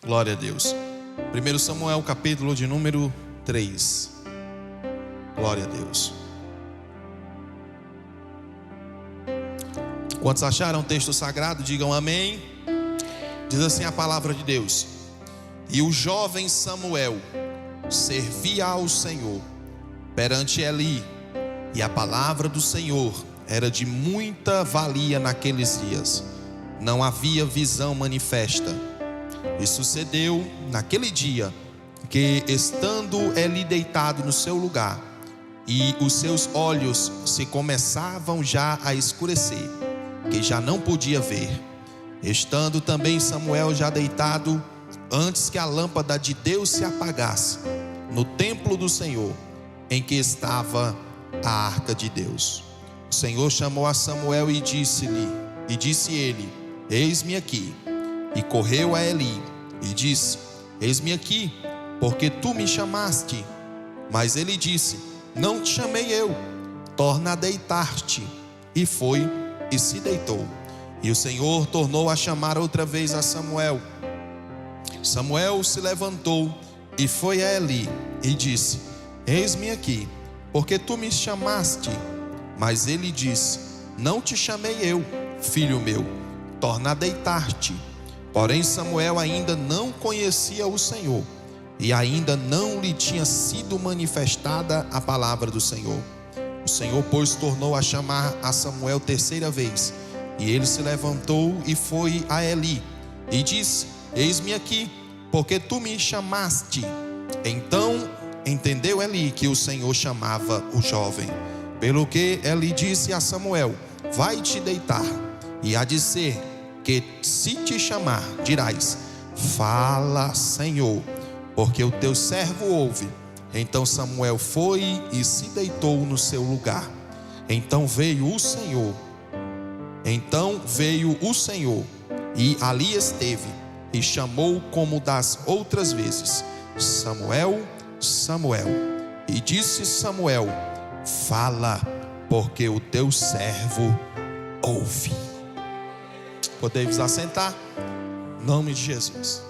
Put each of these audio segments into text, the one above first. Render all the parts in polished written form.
Glória a Deus. 1 Samuel, capítulo de número 3. Glória a Deus. Quantos acharam o texto sagrado, digam amém. Diz assim a palavra de Deus: E o jovem Samuel servia ao Senhor perante Eli, e a palavra do Senhor era de muita valia naqueles dias. Não havia visão manifesta. E sucedeu naquele dia que, estando Eli deitado no seu lugar, e os seus olhos se começavam já a escurecer, que já não podia ver, estando também Samuel já deitado, antes que a lâmpada de Deus se apagasse, no templo do Senhor, em que estava a arca de Deus, o Senhor chamou a Samuel e disse ele: Eis-me aqui. E correu a Eli e disse: Eis-me aqui, porque tu me chamaste. Mas ele disse: Não te chamei eu, torna a deitar-te. E foi e se deitou. E o Senhor tornou a chamar outra vez a Samuel. Samuel se levantou e foi a Eli e disse: Eis-me aqui, porque tu me chamaste. Mas ele disse: Não te chamei eu, filho meu, torna a deitar-te. Porém Samuel ainda não conhecia o Senhor, e ainda não lhe tinha sido manifestada a palavra do Senhor. O Senhor, pois, tornou a chamar a Samuel terceira vez. E ele se levantou e foi a Eli e disse: Eis-me aqui, porque tu me chamaste. Então entendeu Eli que o Senhor chamava o jovem. Pelo que Eli disse a Samuel: Vai-te deitar, e há de ser que, se te chamar, dirás: Fala, Senhor, porque o teu servo ouve. Então Samuel foi e se deitou no seu lugar. Então veio o Senhor, e ali esteve, e chamou como das outras vezes: Samuel, Samuel. E disse Samuel: Fala, porque o teu servo ouve. Podemos assentar, em nome de Jesus.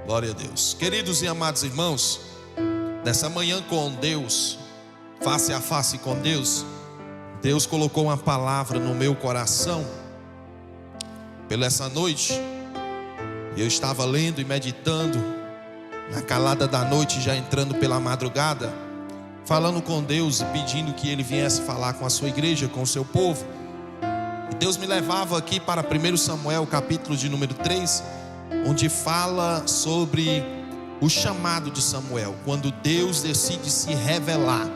Glória a Deus. Queridos e amados irmãos, nessa manhã com Deus, face a face com Deus, Deus colocou uma palavra no meu coração pela essa noite. Eu estava lendo e meditando na calada da noite, já entrando pela madrugada, falando com Deus e pedindo que Ele viesse falar com a sua igreja, com o seu povo. E Deus me levava aqui para 1 Samuel, capítulo de número 3, onde fala sobre o chamado de Samuel, quando Deus decide se revelar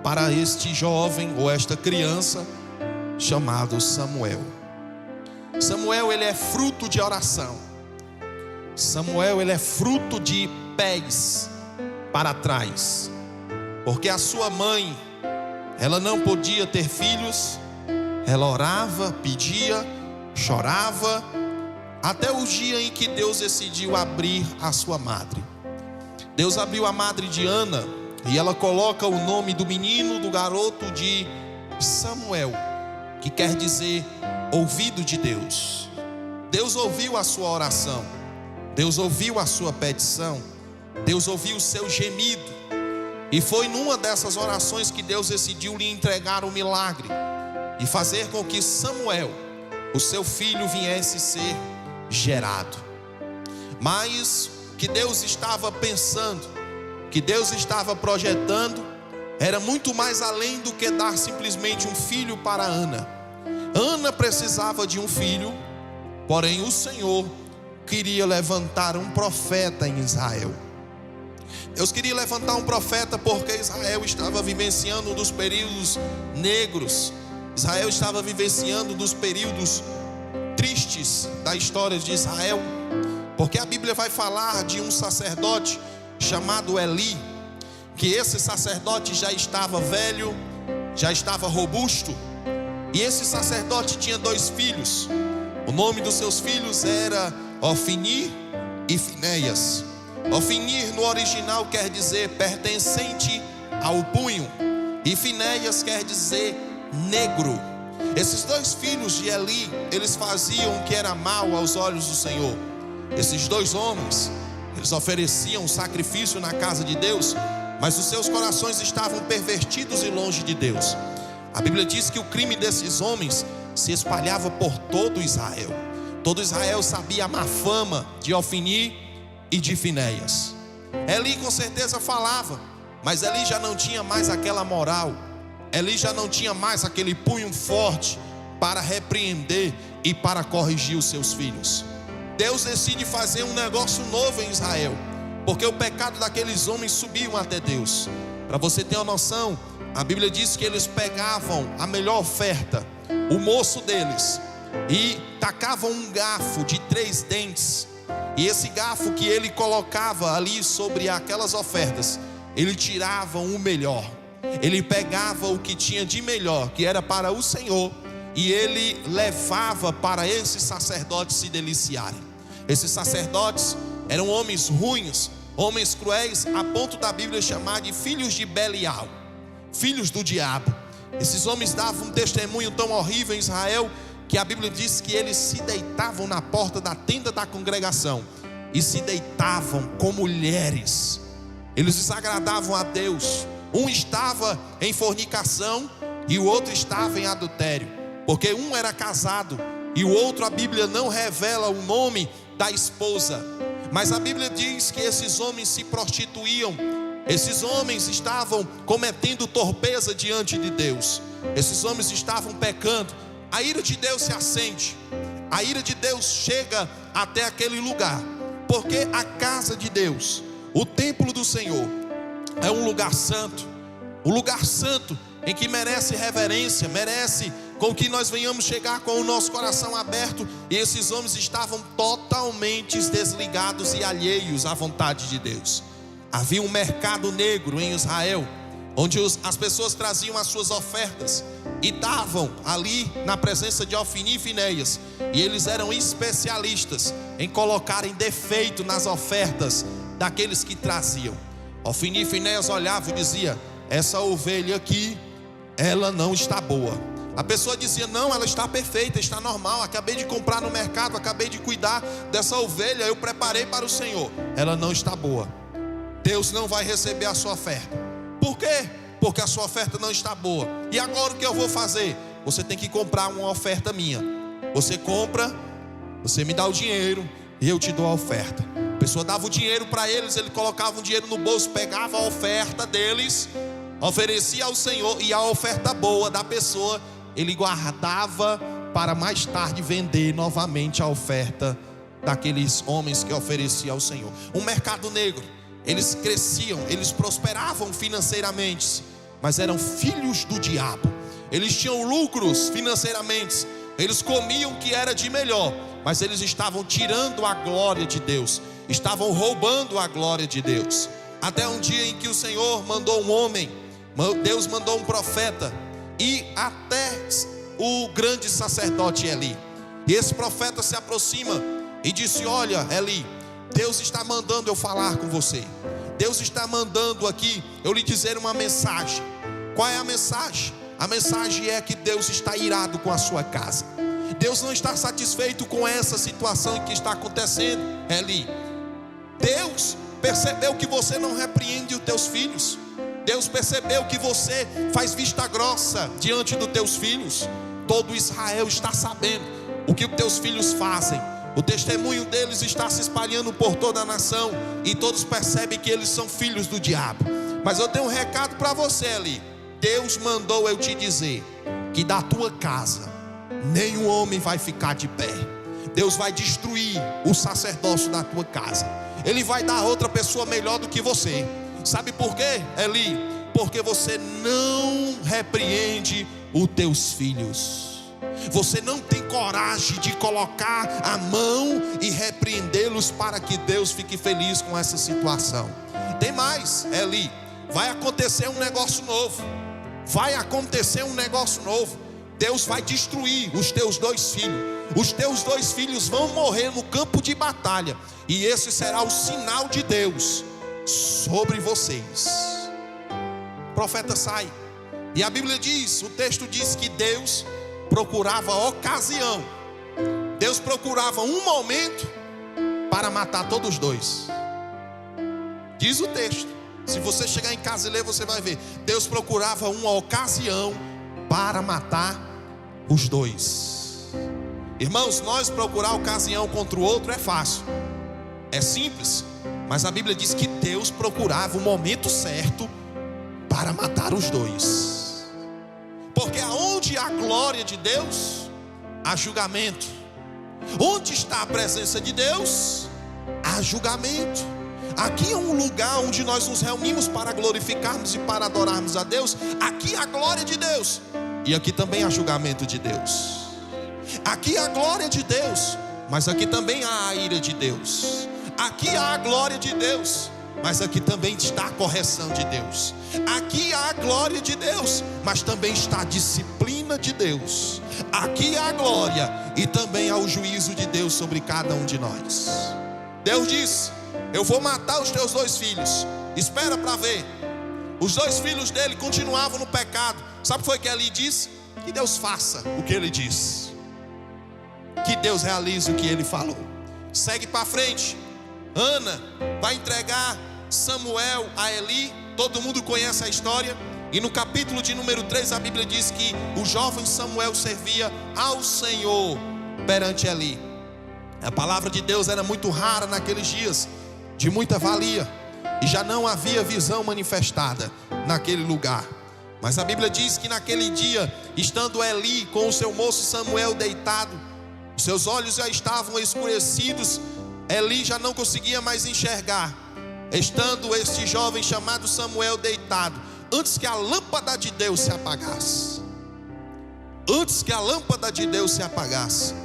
para este jovem ou esta criança chamado Samuel. Samuel, ele é fruto de oração. Samuel, ele é fruto de pés para trás, porque a sua mãe, ela não podia ter filhos. Ela orava, pedia, chorava, até o dia em que Deus decidiu abrir a sua madre. Deus abriu a madre de Ana, e ela coloca o nome do menino, do garoto, de Samuel, que quer dizer ouvido de Deus. Deus ouviu a sua oração, Deus ouviu a sua petição, Deus ouviu o seu gemido, e foi numa dessas orações que Deus decidiu lhe entregar o milagre e fazer com que Samuel, o seu filho, viesse ser gerado. Mas o que Deus estava pensando, que Deus estava projetando, era muito mais além do que dar simplesmente um filho para Ana. Ana precisava de um filho, porém o Senhor queria levantar um profeta em Israel. Deus queria levantar um profeta porque Israel estava vivenciando um dos períodos negros. Israel estava vivenciando um dos períodos tristes da história de Israel, porque a Bíblia vai falar de um sacerdote chamado Eli, que esse sacerdote já estava velho, já estava robusto, e esse sacerdote tinha 2 filhos. O nome dos seus filhos era Ofni e Finéias. Ofni no original quer dizer pertencente ao punho, e Finéias quer dizer negro. Esses dois filhos de Eli, eles faziam o que era mal aos olhos do Senhor. Esses dois homens, eles ofereciam sacrifício na casa de Deus, mas os seus corações estavam pervertidos e longe de Deus. A Bíblia diz que o crime desses homens se espalhava por todo Israel. Todo Israel sabia a má fama de Ofni e de Finéias. Eli com certeza falava, mas Eli já não tinha mais aquela moral. Eli já não tinha mais aquele punho forte para repreender e para corrigir os seus filhos. Deus decide fazer um negócio novo em Israel, porque o pecado daqueles homens subiu até Deus. Para você ter uma noção, a Bíblia diz que eles pegavam a melhor oferta, o moço deles, e tacavam um garfo de 3 dentes. E esse garfo que ele colocava ali sobre aquelas ofertas, ele tirava o melhor. Ele pegava o que tinha de melhor, que era para o Senhor, e ele levava para esses sacerdotes se deliciarem. Esses sacerdotes eram homens ruins, homens cruéis, a ponto da Bíblia chamar de filhos de Belial, filhos do diabo. Esses homens davam um testemunho tão horrível em Israel, que a Bíblia diz que eles se deitavam na porta da tenda da congregação, e se deitavam com mulheres. Eles desagradavam a Deus. Um estava em fornicação e o outro estava em adultério, porque um era casado e o outro, a Bíblia não revela o nome da esposa, mas a Bíblia diz que esses homens se prostituíam. Esses homens estavam cometendo torpeza diante de Deus. Esses homens estavam pecando. A ira de Deus se acende. A ira de Deus chega até aquele lugar, porque a casa de Deus, o templo do Senhor, é um lugar santo em que merece reverência, merece com que nós venhamos chegar com o nosso coração aberto. E esses homens estavam totalmente desligados e alheios à vontade de Deus. Havia um mercado negro em Israel, onde as pessoas traziam as suas ofertas e davam ali na presença de Ofni e Finéias, e eles eram especialistas em colocarem defeito nas ofertas daqueles que traziam. Ofni e Finéias olhavam e diziam: essa ovelha aqui, ela não está boa. A pessoa dizia: não, ela está perfeita, está normal, acabei de comprar no mercado, acabei de cuidar dessa ovelha, eu preparei para o Senhor. Ela não está boa, Deus não vai receber a sua oferta. Por quê? Porque a sua oferta não está boa. E agora o que eu vou fazer? Você tem que comprar uma oferta minha. Você compra, você me dá o dinheiro e eu te dou a oferta. A pessoa dava o dinheiro para eles, ele colocava o dinheiro no bolso, pegava a oferta deles, oferecia ao Senhor, e a oferta boa da pessoa ele guardava para mais tarde vender novamente a oferta daqueles homens que ofereciam ao Senhor. Um mercado negro. Eles cresciam, eles prosperavam financeiramente, mas eram filhos do diabo. Eles tinham lucros financeiramente, eles comiam o que era de melhor, mas eles estavam tirando a glória de Deus, estavam roubando a glória de Deus. Até um dia em que o Senhor mandou um homem, Deus mandou um profeta, e até o grande sacerdote Eli. E esse profeta se aproxima e disse: olha, Eli, Deus está mandando eu falar com você. Deus está mandando aqui eu lhe dizer uma mensagem. Qual é a mensagem? A mensagem é que Deus está irado com a sua casa. Deus não está satisfeito com essa situação que está acontecendo, Eli. Deus percebeu que você não repreende os teus filhos. Deus percebeu que você faz vista grossa diante dos teus filhos. Todo Israel está sabendo o que os teus filhos fazem. O testemunho deles está se espalhando por toda a nação, e todos percebem que eles são filhos do diabo. Mas eu tenho um recado para você ali. Deus mandou eu te dizer que da tua casa nenhum homem vai ficar de pé. Deus vai destruir o sacerdócio da tua casa. Ele vai dar outra pessoa melhor do que você. Sabe por quê, Eli? Porque você não repreende os teus filhos. Você não tem coragem de colocar a mão e repreendê-los para que Deus fique feliz com essa situação. Tem mais, Eli, vai acontecer um negócio novo. Vai acontecer um negócio novo. Deus vai destruir os teus 2 filhos. Os teus 2 filhos vão morrer no campo de batalha, e esse será o sinal de Deus sobre vocês. O profeta sai, e a Bíblia diz, o texto diz que Deus procurava ocasião. Deus procurava um momento para matar todos os dois. Diz o texto. Se você chegar em casa e ler, você vai ver. Deus procurava uma ocasião para matar os dois. Irmãos, nós procurar ocasião contra o outro é fácil, é simples. Mas a Bíblia diz que Deus procurava o momento certo para matar os dois. Porque aonde há glória de Deus, há julgamento. Onde está a presença de Deus, há julgamento. Aqui é um lugar onde nós nos reunimos para glorificarmos e para adorarmos a Deus. Aqui há a glória de Deus, e aqui também há julgamento de Deus. Aqui há a glória de Deus, mas aqui também há a ira de Deus. Aqui há a glória de Deus, mas aqui também está a correção de Deus. Aqui há a glória de Deus, mas também está a disciplina de Deus. Aqui há a glória e também há o juízo de Deus sobre cada um de nós. Deus diz: eu vou matar os teus 2 filhos. Espera para ver. Os 2 filhos dele continuavam no pecado. Sabe o que foi que Eli disse? Que Deus faça o que ele disse, que Deus realize o que ele falou. Segue para frente. Ana vai entregar Samuel a Eli. Todo mundo conhece a história. E no capítulo de número 3 a Bíblia diz que o jovem Samuel servia ao Senhor perante Eli. A palavra de Deus era muito rara naqueles dias, de muita valia, e já não havia visão manifestada naquele lugar. Mas a Bíblia diz que naquele dia, estando Eli com o seu moço Samuel deitado, seus olhos já estavam escurecidos, Eli já não conseguia mais enxergar. Estando este jovem chamado Samuel deitado, antes que a lâmpada de Deus se apagasse,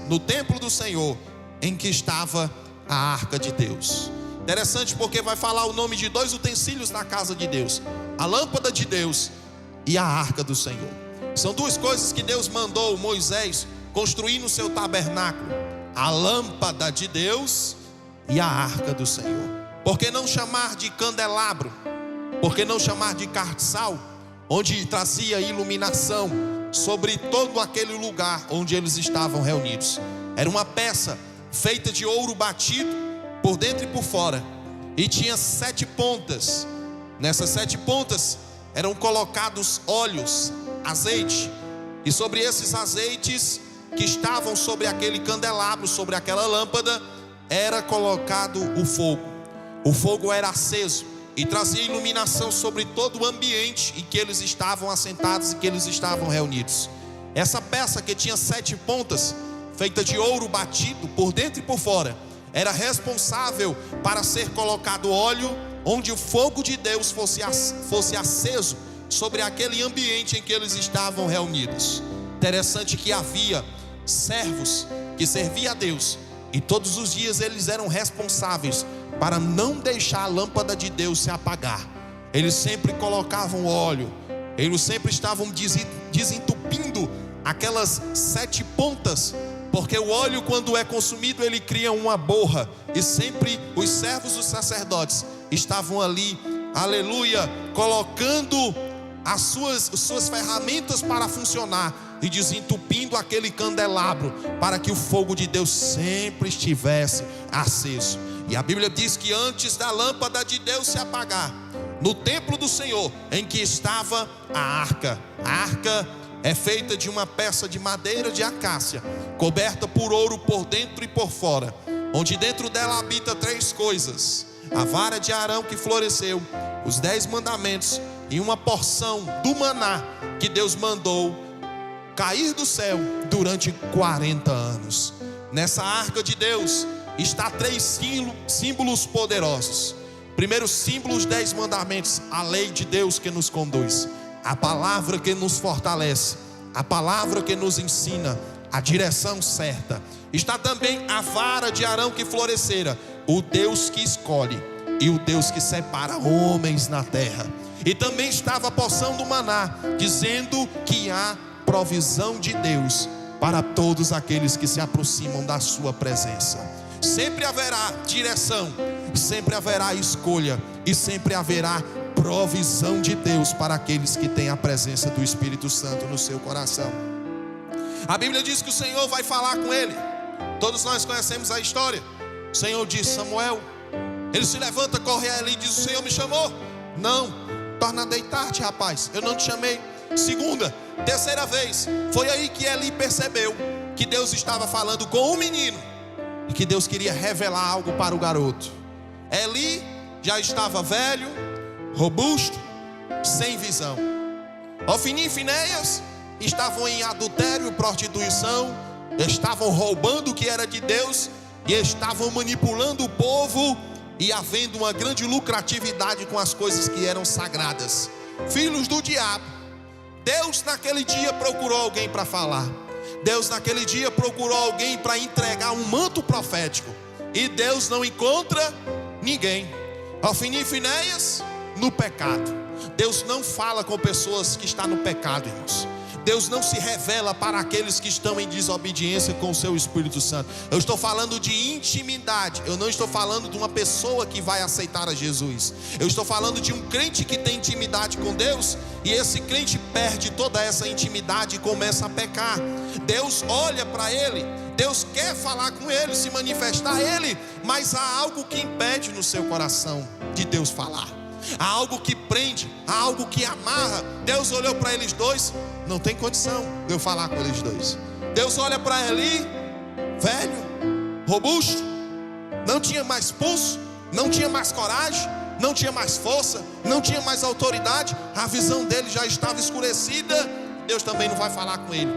no templo do Senhor, em que estava a arca de Deus. Interessante, porque vai falar o nome de 2 utensílios da casa de Deus: a lâmpada de Deus e a arca do Senhor. São 2 coisas que Deus mandou Moisés construir no seu tabernáculo: a lâmpada de Deus e a arca do Senhor. Por que não chamar de candelabro? Por que não chamar de carçal, onde trazia iluminação sobre todo aquele lugar onde eles estavam reunidos? Era uma peça feita de ouro batido por dentro e por fora, e tinha 7 pontas. Nessas 7 pontas eram colocados óleos, azeite, e sobre esses azeites que estavam sobre aquele candelabro, sobre aquela lâmpada, era colocado o fogo. O fogo era aceso e trazia iluminação sobre todo o ambiente em que eles estavam assentados e que eles estavam reunidos. Essa peça, que tinha 7 pontas, feita de ouro batido por dentro e por fora, era responsável para ser colocado óleo, onde o fogo de Deus fosse aceso sobre aquele ambiente em que eles estavam reunidos. Interessante que havia servos que serviam a Deus, e todos os dias eles eram responsáveis para não deixar a lâmpada de Deus se apagar. Eles sempre colocavam óleo, eles sempre estavam desentupindo aquelas 7 pontas, porque o óleo, quando é consumido, ele cria uma borra, e sempre os servos dos sacerdotes estavam ali, aleluia, colocando as suas ferramentas para funcionar e desentupindo aquele candelabro, para que o fogo de Deus sempre estivesse aceso. E a Bíblia diz que antes da lâmpada de Deus se apagar, no templo do Senhor, em que estava a arca é feita de uma peça de madeira de acácia, coberta por ouro por dentro e por fora, onde dentro dela habita 3 coisas: a vara de Arão que floresceu, os 10 mandamentos e uma porção do maná que Deus mandou cair do céu durante 40 anos. Nessa arca de Deus está 3 símbolos poderosos. Primeiro símbolo, os 10 mandamentos, a lei de Deus que nos conduz, a palavra que nos fortalece, a palavra que nos ensina a direção certa. Está também a vara de Arão que florescera, o Deus que escolhe e o Deus que separa homens na terra. E também estava a porção do maná, dizendo que há provisão de Deus para todos aqueles que se aproximam da sua presença. Sempre haverá direção, sempre haverá escolha, e sempre haverá provisão de Deus para aqueles que têm a presença do Espírito Santo no seu coração. A Bíblia diz que o Senhor vai falar com ele. Todos nós conhecemos a história. O Senhor diz: Samuel. Ele se levanta, corre a Eli e diz: o Senhor me chamou? Não, torna a deitar-te, rapaz, eu não te chamei. Segunda, terceira vez. Foi aí que Eli percebeu que Deus estava falando com o menino e que Deus queria revelar algo para o garoto. Eli já estava velho, robusto, sem visão. Ofni e Finéias estavam em adultério e prostituição, estavam roubando o que era de Deus e estavam manipulando o povo e havendo uma grande lucratividade com as coisas que eram sagradas. Filhos do diabo. Deus naquele dia procurou alguém para falar. Deus naquele dia procurou alguém para entregar um manto profético. E Deus não encontra ninguém. Ofni e Finéias no pecado. Deus não fala com pessoas que estão no pecado, irmãos. Deus não se revela para aqueles que estão em desobediência com o seu Espírito Santo. Eu estou falando de intimidade. Eu não estou falando de uma pessoa que vai aceitar a Jesus. Eu estou falando de um crente que tem intimidade com Deus, e esse crente perde toda essa intimidade e começa a pecar. Deus olha para ele, Deus quer falar com ele, se manifestar a ele, mas há algo que impede no seu coração de Deus falar. Há algo que prende, há algo que amarra. Deus olhou para eles dois, não tem condição de eu falar com eles dois. Deus olha para Eli, velho, robusto, não tinha mais pulso, não tinha mais coragem, não tinha mais força, não tinha mais autoridade. A visão dele já estava escurecida. Deus também não vai falar com ele.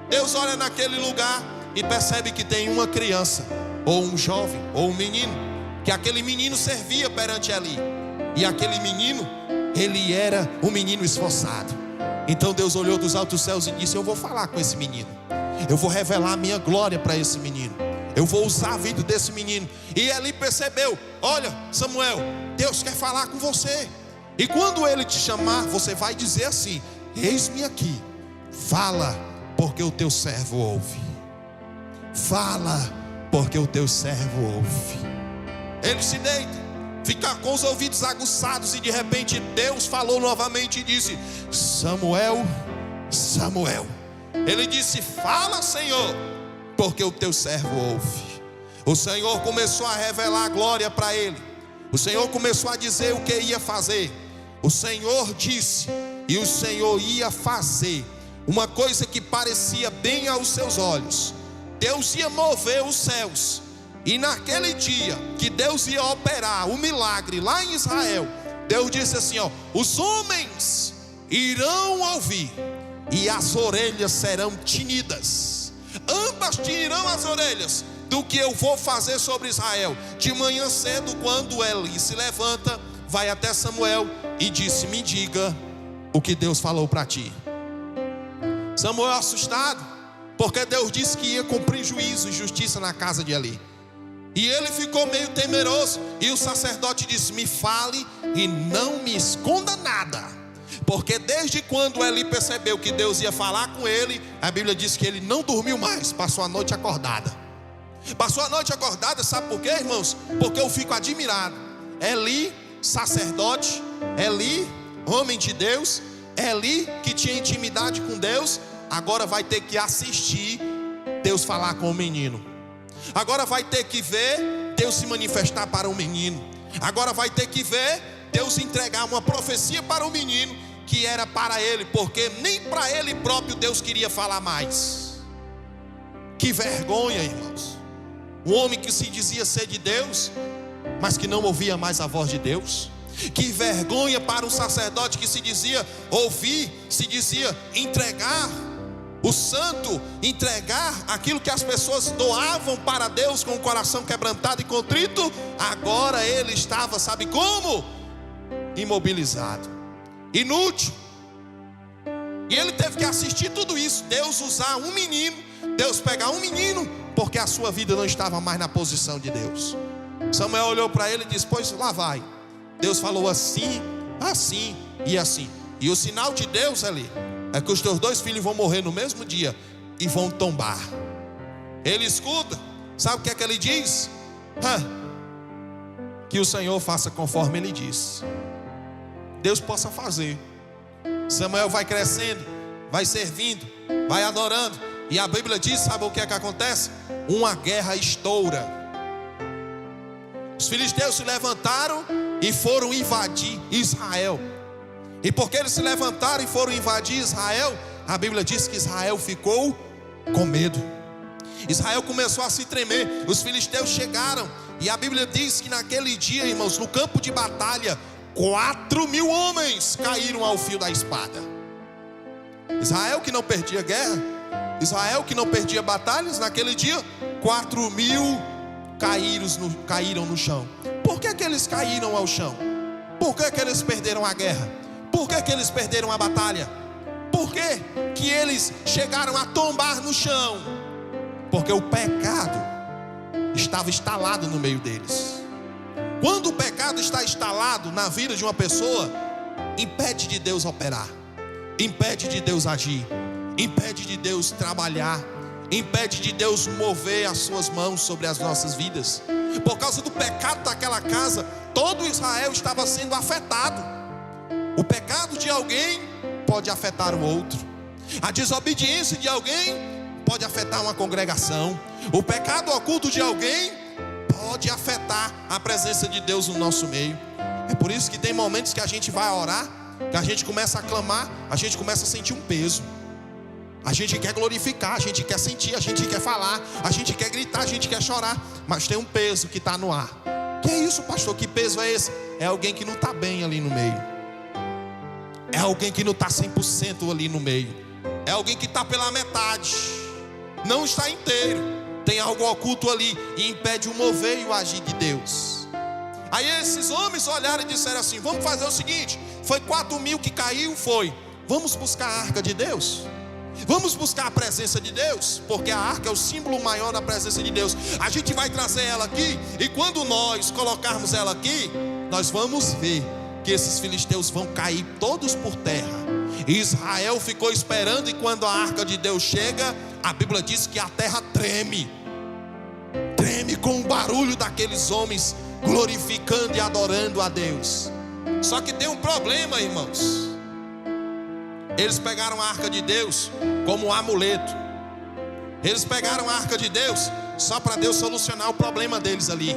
Deus olha naquele lugar e percebe que tem uma criança, ou um jovem, ou um menino, que aquele menino servia perante Eli. E aquele menino, ele era um menino esforçado. Então Deus olhou dos altos céus e disse: eu vou falar com esse menino, eu vou revelar a minha glória para esse menino, eu vou usar a vida desse menino. E Eli percebeu: olha, Samuel, Deus quer falar com você. E quando ele te chamar, você vai dizer assim: eis-me aqui, fala, porque o teu servo ouve. Fala, porque o teu servo ouve. Ele se deita, fica com os ouvidos aguçados, e de repente Deus falou novamente e disse: Samuel, Samuel. Ele disse: fala, Senhor, porque o teu servo ouve. O Senhor começou a revelar a glória para ele. O Senhor começou a dizer o que ia fazer. O Senhor disse, e o Senhor ia fazer uma coisa que parecia bem aos seus olhos. Deus ia mover os céus. E naquele dia que Deus ia operar o milagre lá em Israel, Deus disse assim: ó, os homens irão ouvir e as orelhas serão tinidas. Ambas tinirão as orelhas do que eu vou fazer sobre Israel. De manhã cedo, quando Eli se levanta, vai até Samuel e disse: me diga o que Deus falou para ti. Samuel, assustado, porque Deus disse que ia cumprir juízo e justiça na casa de Eli. E ele ficou meio temeroso. E o sacerdote disse: me fale e não me esconda nada. Porque desde quando Eli percebeu que Deus ia falar com ele, a Bíblia diz que ele não dormiu mais, passou a noite acordada. Passou a noite acordada, sabe por quê, irmãos? Porque eu fico admirado. Eli, sacerdote, Eli, homem de Deus, Eli que tinha intimidade com Deus, agora vai ter que assistir Deus falar com o menino. Agora vai ter que ver Deus se manifestar para o menino. Agora vai ter que ver Deus entregar uma profecia para o menino, que era para ele, porque nem para ele próprio Deus queria falar mais. Que vergonha, irmãos. Um homem que se dizia ser de Deus, mas que não ouvia mais a voz de Deus. Que vergonha para um sacerdote que se dizia ouvir, se dizia entregar o santo, entregar aquilo que as pessoas doavam para Deus com o coração quebrantado e contrito. Agora ele estava, sabe como? Imobilizado, inútil. E ele teve que assistir tudo isso. Deus usar um menino, Deus pegar um menino, porque a sua vida não estava mais na posição de Deus. Samuel olhou para ele e disse: pois lá vai. Deus falou assim, assim e assim. E o sinal de Deus ali é que os teus dois filhos vão morrer no mesmo dia e vão tombar. Ele escuta, sabe o que é que ele diz? Que o Senhor faça conforme ele diz. Deus possa fazer. Samuel vai crescendo, vai servindo, vai adorando. E a Bíblia diz, sabe o que é que acontece? Uma guerra estoura. Os filisteus se levantaram e foram invadir Israel. E porque eles se levantaram e foram invadir Israel, a Bíblia diz que Israel ficou com medo. Israel começou a se tremer. Os filisteus chegaram, e a Bíblia diz que naquele dia, irmãos, no campo de batalha, 4.000 homens caíram ao fio da espada. Israel que não perdia guerra, Israel que não perdia batalhas, naquele dia 4.000 caíram no chão. Por que eles caíram ao chão? Por que eles perderam a guerra? Por que eles perderam a batalha? Por que eles chegaram a tombar no chão? Porque o pecado estava instalado no meio deles. Quando o pecado está instalado na vida de uma pessoa, impede de Deus operar, impede de Deus agir, impede de Deus trabalhar, impede de Deus mover as suas mãos sobre as nossas vidas. Por causa do pecado daquela casa, todo Israel estava sendo afetado. O pecado de alguém pode afetar o outro. A desobediência de alguém pode afetar uma congregação. O pecado oculto de alguém pode afetar a presença de Deus no nosso meio. É por isso que tem momentos que a gente vai orar, que a gente começa a clamar, a gente começa a sentir um peso. A gente quer glorificar, a gente quer sentir, a gente quer falar, a gente quer gritar, a gente quer chorar, mas tem um peso que está no ar. Que é isso, pastor? Que peso é esse? É alguém que não está bem ali no meio. É alguém que não está 100% ali no meio. É alguém que está pela metade, não está inteiro. Tem algo oculto ali e impede o mover e o agir de Deus. Aí esses homens olharam e disseram assim: vamos fazer o seguinte, foi 4.000 que caiu, foi. Vamos buscar a arca de Deus. Vamos buscar a presença de Deus, porque a arca é o símbolo maior da presença de Deus. A gente vai trazer ela aqui, e quando nós colocarmos ela aqui, nós vamos ver que esses filisteus vão cair todos por terra. E Israel ficou esperando, e quando a arca de Deus chega, a Bíblia diz que a terra treme. Treme com o barulho daqueles homens glorificando e adorando a Deus. Só que tem um problema, irmãos. Eles pegaram a arca de Deus como um amuleto. Eles pegaram a arca de Deus só para Deus solucionar o problema deles ali.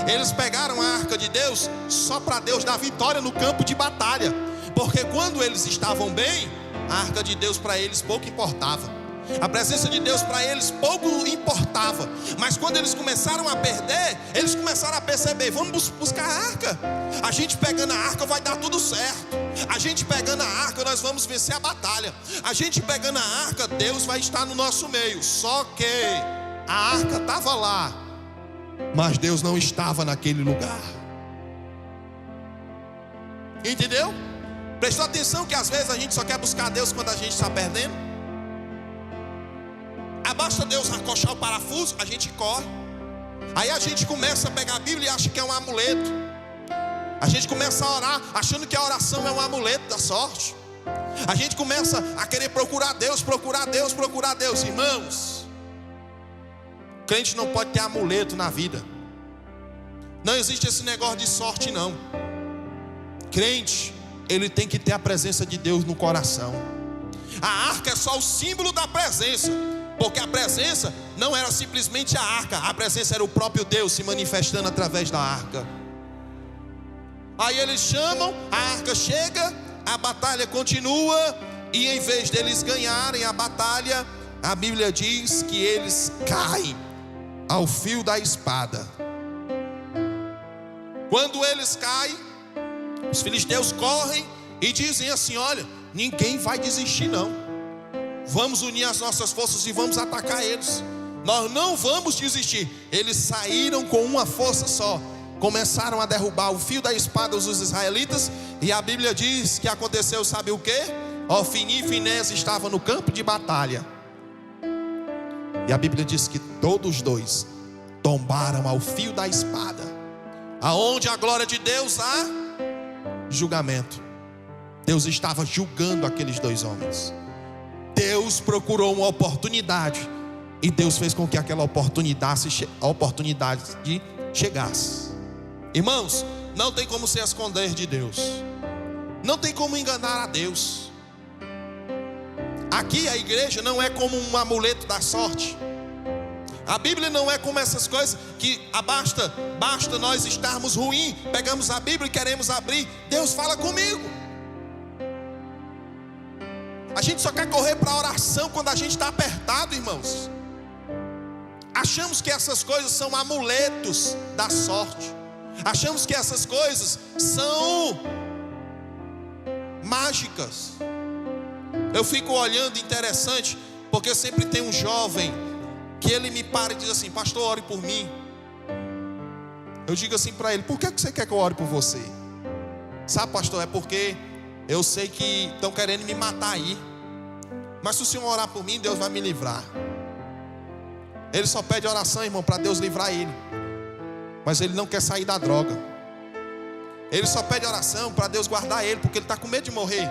Eles pegaram a arca de Deus só para Deus dar vitória no campo de batalha. Porque quando eles estavam bem, a arca de Deus para eles pouco importava. A presença de Deus para eles pouco importava. Mas quando eles começaram a perder, eles começaram a perceber: vamos buscar a arca. A gente pegando a arca vai dar tudo certo. A gente pegando a arca nós vamos vencer a batalha. A gente pegando a arca, Deus vai estar no nosso meio. Só que a arca estava lá, mas Deus não estava naquele lugar. Entendeu? Prestou atenção que às vezes a gente só quer buscar Deus quando a gente está perdendo. Basta Deus acochar o parafuso, a gente corre. Aí a gente começa a pegar a Bíblia e acha que é um amuleto. A gente começa a orar achando que a oração é um amuleto da sorte. A gente começa a querer procurar Deus, procurar Deus, procurar Deus. Irmãos, crente não pode ter amuleto na vida. Não existe esse negócio de sorte não. Crente, ele tem que ter a presença de Deus no coração. A arca é só o símbolo da presença. Porque a presença não era simplesmente a arca, a presença era o próprio Deus se manifestando através da arca. Aí eles chamam, a arca chega, a batalha continua, e em vez deles ganharem a batalha, a Bíblia diz que eles caem ao fio da espada. Quando eles caem, os filisteus correm e dizem assim: olha, ninguém vai desistir não. Vamos unir as nossas forças e vamos atacar eles. Nós não vamos desistir. Eles saíram com uma força só. Começaram a derrubar o fio da espada dos israelitas. E a Bíblia diz que aconteceu, sabe o que? Ofni e Finéias estavam no campo de batalha. E a Bíblia diz que todos dois tombaram ao fio da espada. Aonde a glória de Deus há julgamento. Deus estava julgando aqueles dois homens. Deus procurou uma oportunidade, e Deus fez com que aquela oportunidade chegasse. Irmãos, não tem como se esconder de Deus. Não tem como enganar a Deus. Aqui a igreja não é como um amuleto da sorte. A Bíblia não é como essas coisas que basta nós estarmos ruins, pegamos a Bíblia e queremos abrir, Deus fala comigo. A gente só quer correr para a oração quando a gente está apertado, irmãos. Achamos que essas coisas são amuletos da sorte. Achamos que essas coisas são mágicas. Eu fico olhando, interessante, porque sempre tem um jovem que ele me para e diz assim: pastor, ore por mim. Eu digo assim para ele: por que você quer que eu ore por você? Sabe, pastor, é porque eu sei que estão querendo me matar aí, mas se o senhor orar por mim, Deus vai me livrar. Ele só pede oração, irmão, para Deus livrar ele, mas ele não quer sair da droga. Ele só pede oração para Deus guardar ele, porque ele está com medo de morrer,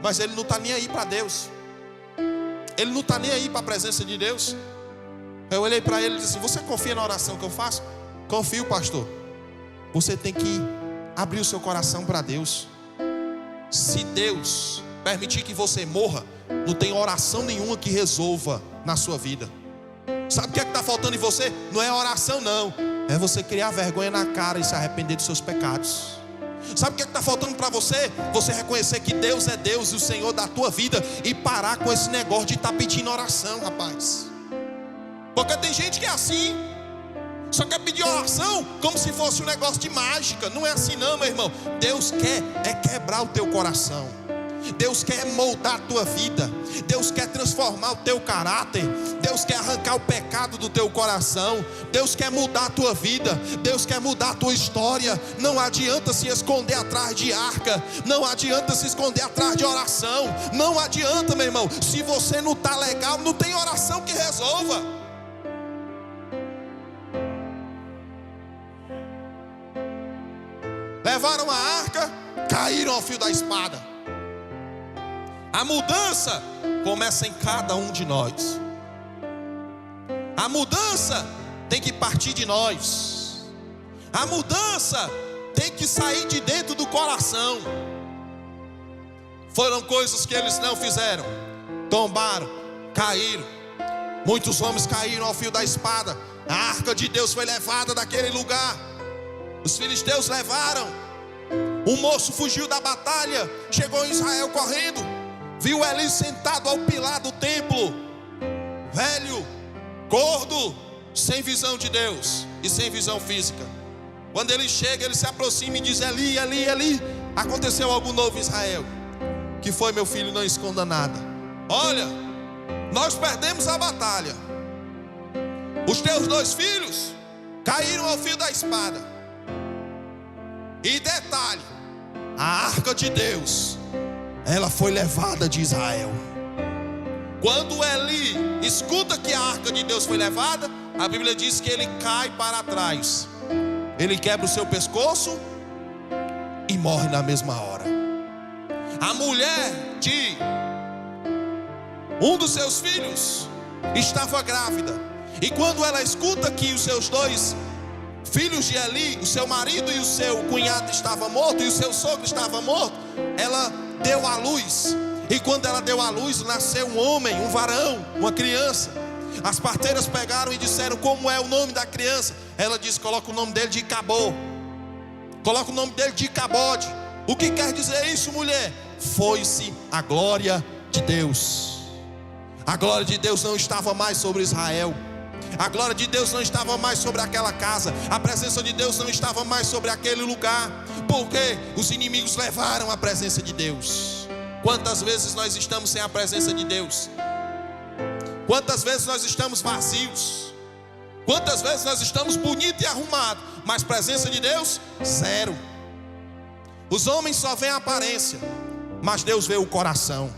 mas ele não está nem aí para Deus. Ele não está nem aí para a presença de Deus. Eu olhei para ele e disse: você confia na oração que eu faço? Confio, pastor. Você tem que abrir o seu coração para Deus. Se Deus permitir que você morra, não tem oração nenhuma que resolva na sua vida. Sabe o que é que está faltando em você? Não é oração não, é você criar vergonha na cara e se arrepender dos seus pecados. Sabe o que é que está faltando para você? Você reconhecer que Deus é Deus e o Senhor da tua vida, e parar com esse negócio de estar pedindo oração, rapaz. Porque tem gente que é assim, só quer pedir oração como se fosse um negócio de mágica. Não é assim não, meu irmão. Deus quer quebrar o teu coração. Deus quer moldar a tua vida. Deus quer transformar o teu caráter. Deus quer arrancar o pecado do teu coração. Deus quer mudar a tua vida. Deus quer mudar a tua história. Não adianta se esconder atrás de arca. Não adianta se esconder atrás de oração. Não adianta, meu irmão. Se você não está legal, não tem oração que resolva. Levaram a arca, caíram ao fio da espada. A mudança começa em cada um de nós. A mudança tem que partir de nós. A mudança tem que sair de dentro do coração. Foram coisas que eles não fizeram. Tombaram, caíram. Muitos homens caíram ao fio da espada. A arca de Deus foi levada daquele lugar. Os filisteus levaram. Um moço fugiu da batalha, chegou em Israel correndo, viu Eli sentado ao pilar do templo, velho, gordo, sem visão de Deus e sem visão física. Quando ele chega, ele se aproxima e diz: Eli, Eli, Eli, aconteceu algo novo em Israel. Que foi, meu filho? Não esconda nada. Olha, nós perdemos a batalha. Os teus 2 filhos caíram ao fio da espada. E detalhe, a arca de Deus, ela foi levada de Israel. Quando Eli escuta que a arca de Deus foi levada, a Bíblia diz que ele cai para trás. Ele quebra o seu pescoço e morre na mesma hora. A mulher de um dos seus filhos estava grávida. E quando ela escuta que os seus 2 filhos de Eli, o seu marido e o seu cunhado estavam mortos, e o seu sogro estava morto, ela deu à luz. E quando ela deu à luz, nasceu um homem, um varão, uma criança. As parteiras pegaram e disseram: como é o nome da criança? Ela disse: coloca o nome dele de Icabô. Coloca o nome dele de Icabode. O que quer dizer isso, mulher? Foi-se a glória de Deus. A glória de Deus não estava mais sobre Israel. A glória de Deus não estava mais sobre aquela casa. A presença de Deus não estava mais sobre aquele lugar. Porque os inimigos levaram a presença de Deus. Quantas vezes nós estamos sem a presença de Deus? Quantas vezes nós estamos vazios? Quantas vezes nós estamos bonitos e arrumados, mas presença de Deus, zero. Os homens só veem a aparência, mas Deus vê o coração.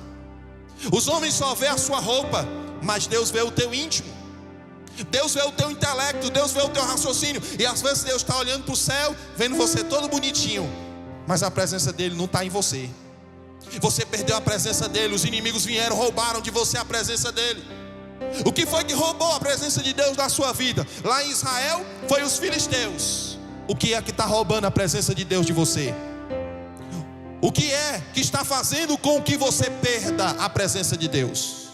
Os homens só veem a sua roupa, mas Deus vê o teu íntimo. Deus vê o teu intelecto, Deus vê o teu raciocínio. E às vezes Deus está olhando para o céu, vendo você todo bonitinho, mas a presença dele não está em você. Você perdeu a presença dele. Os inimigos vieram, roubaram de você a presença dele. O que foi que roubou a presença de Deus da sua vida? Lá em Israel foi os filisteus. O que é que está roubando a presença de Deus de você? O que é que está fazendo com que você perda a presença de Deus?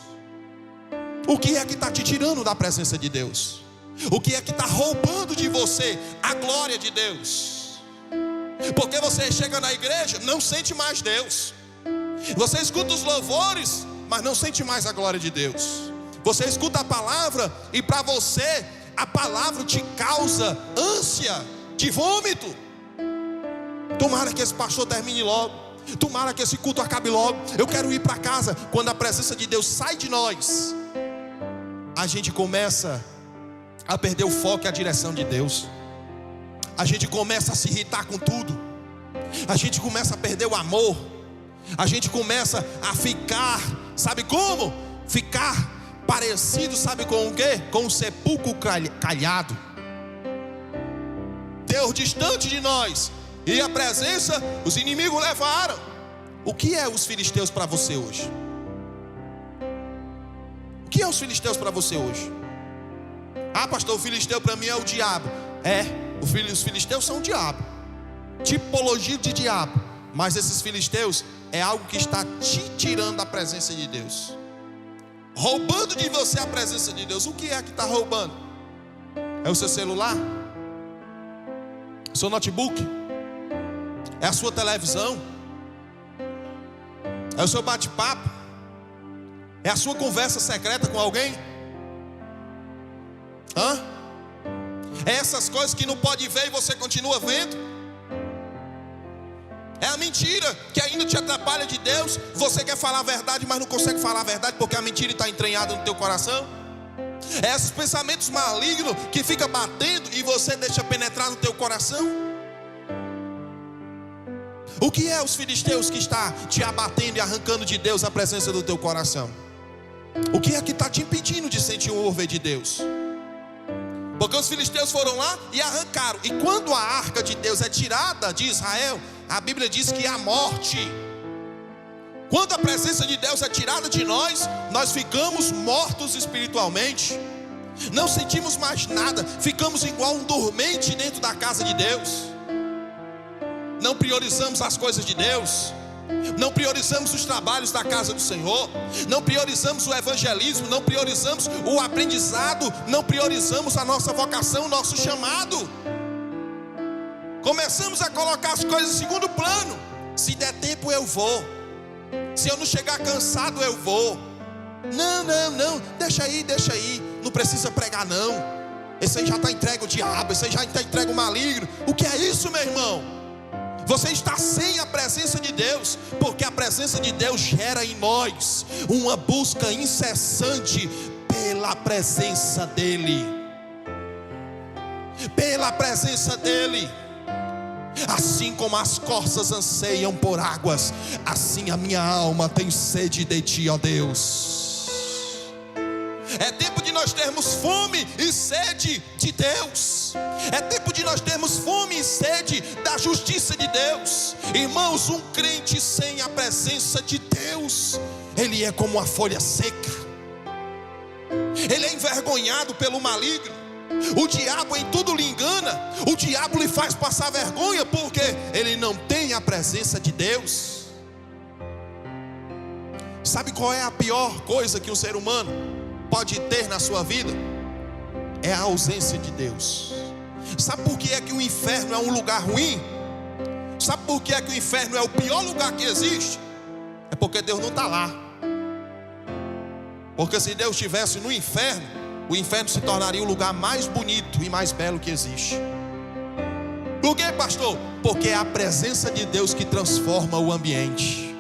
O que é que está te tirando da presença de Deus? O que é que está roubando de você a glória de Deus? Porque você chega na igreja, não sente mais Deus. Você escuta os louvores, mas não sente mais a glória de Deus. Você escuta a palavra e para você a palavra te causa ânsia de vômito. Tomara que esse pastor termine logo, tomara que esse culto acabe logo. Eu quero ir para casa. Quando a presença de Deus sai de nós, a gente começa a perder o foco e a direção de Deus. A gente começa a se irritar com tudo. A gente começa a perder o amor. A gente começa a ficar, sabe como? Ficar parecido, sabe com o quê? Com um sepulcro calhado. Deus distante de nós, e a presença, os inimigos levaram. O que é os filisteus para você hoje? O que é os filisteus para você hoje? Ah, pastor, o filisteu para mim é o diabo. Os filisteus são o diabo, tipologia de diabo. Mas esses filisteus é algo que está te tirando a presença de Deus, roubando de você a presença de Deus. O que é que está roubando? É o seu celular? O seu notebook? É a sua televisão? É o seu bate-papo? É a sua conversa secreta com alguém? É essas coisas que não pode ver e você continua vendo? É a mentira que ainda te atrapalha de Deus. Você quer falar a verdade, mas não consegue falar a verdade porque a mentira está entranhada no teu coração. É esses pensamentos malignos que fica batendo e você deixa penetrar no teu coração. O que é os filisteus que está te abatendo e arrancando de Deus a presença do teu coração? O que é que está te impedindo de sentir o mover de Deus? Porque os filisteus foram lá e arrancaram. E quando a arca de Deus é tirada de Israel, a Bíblia diz que há morte. Quando a presença de Deus é tirada de nós, nós ficamos mortos espiritualmente. Não sentimos mais nada. Ficamos igual um dormente dentro da casa de Deus. Não priorizamos as coisas de Deus. Não priorizamos os trabalhos da casa do Senhor. Não priorizamos o evangelismo. Não priorizamos o aprendizado. Não priorizamos a nossa vocação, o nosso chamado. Começamos a colocar as coisas em segundo plano. Se der tempo eu vou. Se eu não chegar cansado eu vou. Não, deixa aí. Não precisa pregar não. Esse aí já está entregue ao diabo. Esse aí já está entregue ao maligno. O que é isso, meu irmão? Você está sem a presença de Deus, porque a presença de Deus gera em nós uma busca incessante pela presença dEle. Pela presença dEle. Assim como as corças anseiam por águas, assim a minha alma tem sede de Ti, ó Deus. É tempo de nós termos fome e sede de Deus. É tempo de nós termos fome e sede da justiça de Deus. Irmãos, um crente sem a presença de Deus, ele é como uma folha seca. Ele é envergonhado pelo maligno. O diabo em tudo lhe engana. O diabo lhe faz passar vergonha, porque ele não tem a presença de Deus. Sabe qual é a pior coisa que um ser humano pode ter na sua vida? É a ausência de Deus. Sabe por que é que o inferno é um lugar ruim? Sabe por que é que o inferno é o pior lugar que existe? É porque Deus não está lá. Porque se Deus estivesse no inferno, o inferno se tornaria o lugar mais bonito e mais belo que existe. Por quê, pastor? Porque é a presença de Deus que transforma o ambiente.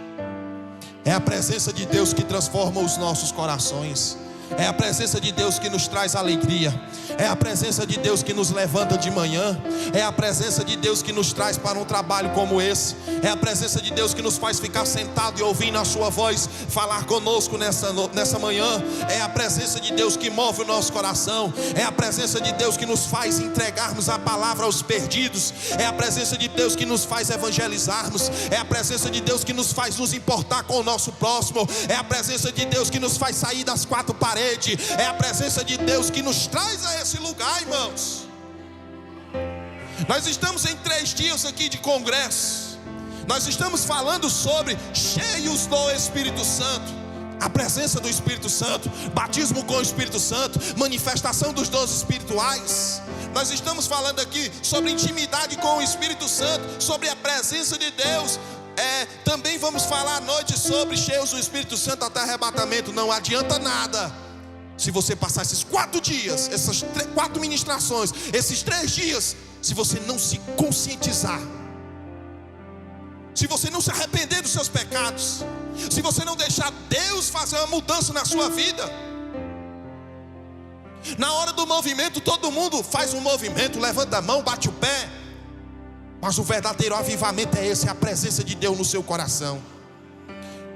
É a presença de Deus que transforma os nossos corações. É a presença de Deus que nos traz alegria. É a presença de Deus que nos levanta de manhã. É a presença de Deus que nos traz para um trabalho como esse. É a presença de Deus que nos faz ficar sentado e ouvindo a sua voz falar conosco nessa manhã. É a presença de Deus que move o nosso coração. É a presença de Deus que nos faz entregarmos a palavra aos perdidos. É a presença de Deus que nos faz evangelizarmos. É a presença de Deus que nos faz nos importar com o nosso próximo. É a presença de Deus que nos faz sair das quatro paredes. É a presença de Deus que nos traz a esse lugar, irmãos. Nós estamos em 3 dias aqui de congresso. Nós estamos falando sobre cheios do Espírito Santo, a presença do Espírito Santo, batismo com o Espírito Santo, manifestação dos dons espirituais. Nós estamos falando aqui sobre intimidade com o Espírito Santo, sobre a presença de Deus. Também vamos falar à noite sobre cheios do Espírito Santo até arrebatamento. Não adianta nada se você passar esses 4 dias, essas 4 ministrações, esses 3 dias, se você não se conscientizar, se você não se arrepender dos seus pecados, se você não deixar Deus fazer uma mudança na sua vida. Na hora do movimento, todo mundo faz um movimento, levanta a mão, bate o pé, mas o verdadeiro avivamento é esse, é a presença de Deus no seu coração.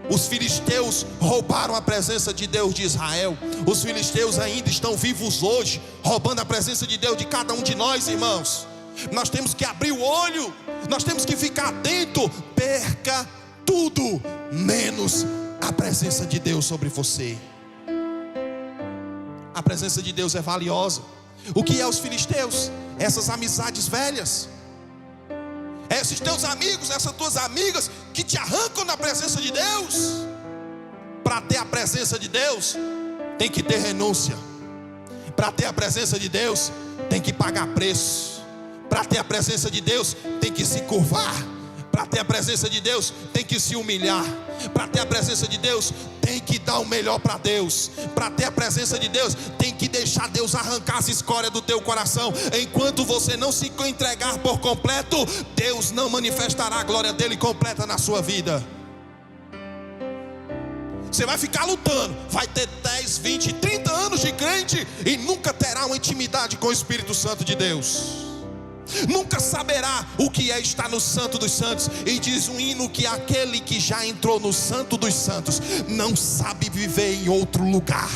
Os filisteus roubaram a presença de Deus de Israel. Os filisteus ainda estão vivos hoje, roubando a presença de Deus de cada um de nós, irmãos. Nós temos que abrir o olho, nós temos que ficar atento. Perca tudo menos a presença de Deus sobre você. A presença de Deus é valiosa. O que é os filisteus? Essas amizades velhas, esses teus amigos, essas tuas amigas que te arrancam da presença de Deus. Para ter a presença de Deus, tem que ter renúncia. Para ter a presença de Deus, tem que pagar preço. Para ter a presença de Deus, tem que se curvar. Para ter a presença de Deus, tem que se humilhar. Para ter a presença de Deus, tem que dar o melhor para Deus. Para ter a presença de Deus, tem que deixar Deus arrancar as escórias do teu coração. Enquanto você não se entregar por completo, Deus não manifestará a glória dele completa na sua vida. Você vai ficar lutando, vai ter 10, 20, 30 anos de crente e nunca terá uma intimidade com o Espírito Santo de Deus. Nunca saberá o que é estar no Santo dos Santos. E diz um hino que aquele que já entrou no Santo dos Santos não sabe viver em outro lugar.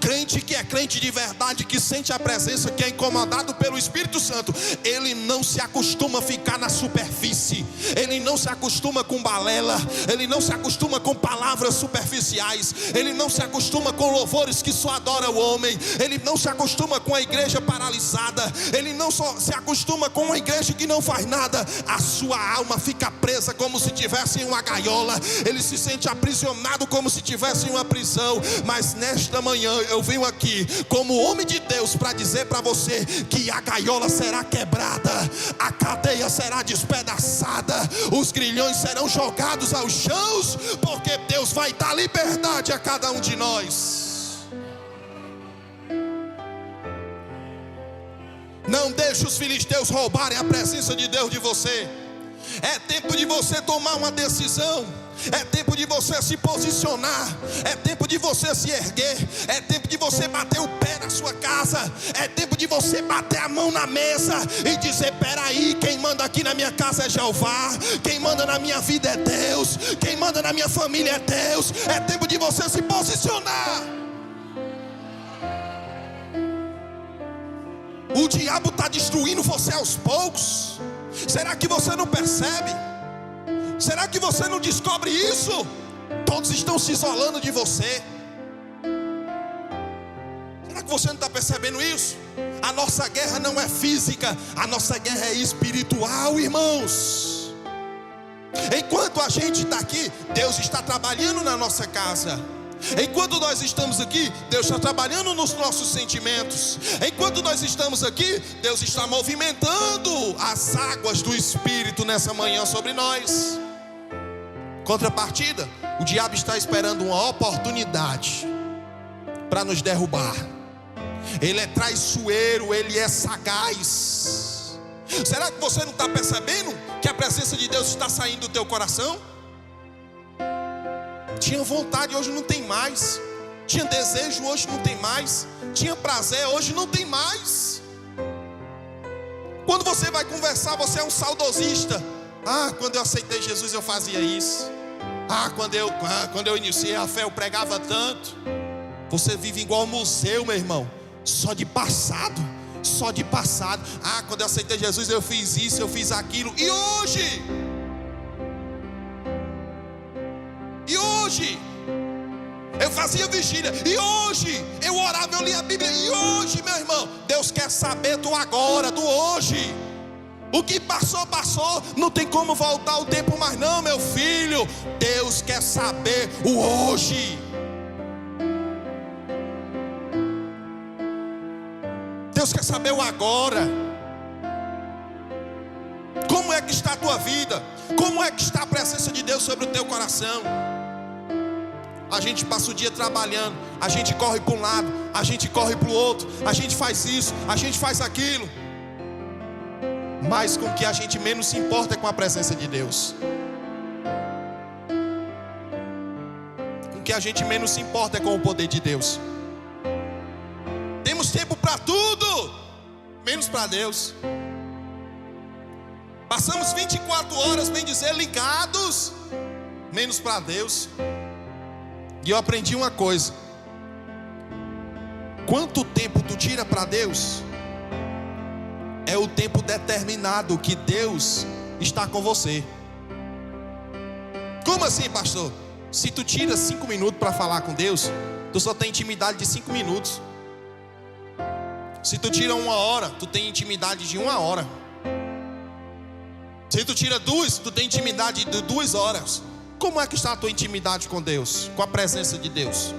Crente que é crente de verdade, que sente a presença, que é incomodado pelo Espírito Santo, ele não se acostuma a ficar na superfície. Ele não se acostuma com balela. Ele não se acostuma com palavras superficiais. Ele não se acostuma com louvores que só adoram o homem. Ele não se acostuma com a igreja paralisada. Ele não só se acostuma com uma igreja que não faz nada. A sua alma fica presa como se tivesse em uma gaiola. Ele se sente aprisionado como se tivesse em uma prisão. Mas nesta manhã eu venho aqui como homem de Deus para dizer para você que a gaiola será quebrada, a cadeia será despedaçada, os grilhões serão jogados aos chãos, porque Deus vai dar liberdade a cada um de nós. Não deixe os filisteus roubarem a presença de Deus de você. É tempo de você tomar uma decisão. É tempo de você se posicionar. É tempo de você se erguer. É tempo de você bater o pé na sua casa. É tempo de você bater a mão na mesa e dizer: peraí, quem manda aqui na minha casa é Jeová. Quem manda na minha vida é Deus. Quem manda na minha família é Deus. É tempo de você se posicionar. O diabo está destruindo você aos poucos. Será que você não percebe? Será que você não descobre isso? Todos estão se isolando de você. Será que você não está percebendo isso? A nossa guerra não é física, a nossa guerra é espiritual, irmãos. Enquanto a gente está aqui, Deus está trabalhando na nossa casa. Enquanto nós estamos aqui, Deus está trabalhando nos nossos sentimentos. Enquanto nós estamos aqui, Deus está movimentando as águas do Espírito nessa manhã sobre nós. Contrapartida, o diabo está esperando uma oportunidade para nos derrubar. Ele é traiçoeiro, ele é sagaz. Será que você não está percebendo que a presença de Deus está saindo do teu coração? Tinha vontade, hoje não tem mais. Tinha desejo, hoje não tem mais. Tinha prazer, hoje não tem mais. Quando você vai conversar, você é um saudosista. Ah, quando eu aceitei Jesus eu fazia isso. Ah, quando eu iniciei a fé eu pregava tanto. Você vive igual museu, meu irmão. Só de passado. Só de passado. Ah, quando eu aceitei Jesus eu fiz isso, eu fiz aquilo. E hoje? Eu fazia vigília. E hoje eu orava, eu lia a Bíblia. E hoje, meu irmão, Deus quer saber do agora, do hoje. O que passou, passou. Não tem como voltar o tempo mais não, meu filho. Deus quer saber o hoje. Deus quer saber o agora. Como é que está a tua vida? Como é que está a presença de Deus sobre o teu coração? A gente passa o dia trabalhando, a gente corre para um lado, a gente corre para o outro, a gente faz isso, a gente faz aquilo. Mas com o que a gente menos se importa é com a presença de Deus. Com o que a gente menos se importa é com o poder de Deus. Temos tempo para tudo, menos para Deus. Passamos 24 horas, bem dizer, ligados, menos para Deus. E eu aprendi uma coisa: quanto tempo tu tira para Deus, é o tempo determinado que Deus está com você. Como assim, pastor? Se tu tira 5 minutos para falar com Deus, tu só tem intimidade de 5 minutos. Se tu tira 1 hora, tu tem intimidade de 1 hora. Se tu tira 2, tu tem intimidade de 2 horas. Como é que está a tua intimidade com Deus? Com a presença de Deus?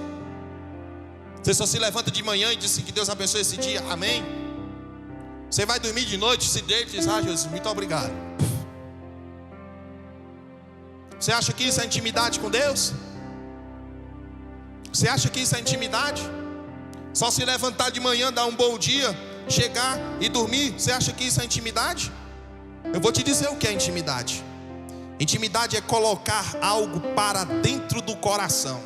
Você só se levanta de manhã e diz que Deus abençoe esse dia, amém? Você vai dormir de noite, se deita e diz: ah, Jesus, muito obrigado. Você acha que isso é intimidade com Deus? Você acha que isso é intimidade? Só se levantar de manhã, dar um bom dia, chegar e dormir, você acha que isso é intimidade? Eu vou te dizer o que é intimidade. Intimidade é colocar algo para dentro do coração.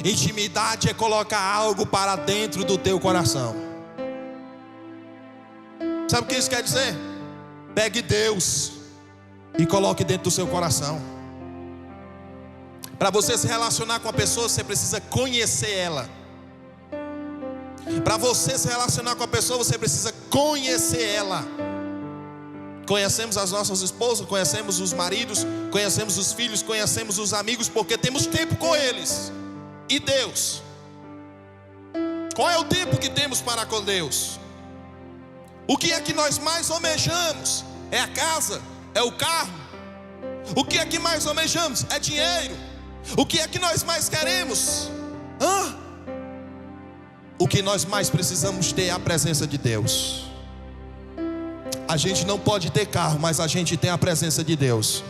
Intimidade é colocar algo para dentro do teu coração. Sabe o que isso quer dizer? Pegue Deus e coloque dentro do seu coração. Para você se relacionar com a pessoa, você precisa conhecer ela. Para você se relacionar com a pessoa, você precisa conhecer ela. Conhecemos as nossas esposas, conhecemos os maridos, conhecemos os filhos, conhecemos os amigos, porque temos tempo com eles. E Deus? Qual é o tempo que temos para com Deus? O que é que nós mais almejamos? É a casa? É o carro? O que é que mais almejamos? É dinheiro? O que é que nós mais queremos? O que nós mais precisamos ter é a presença de Deus. A gente não pode ter carro, mas a gente tem a presença de Deus.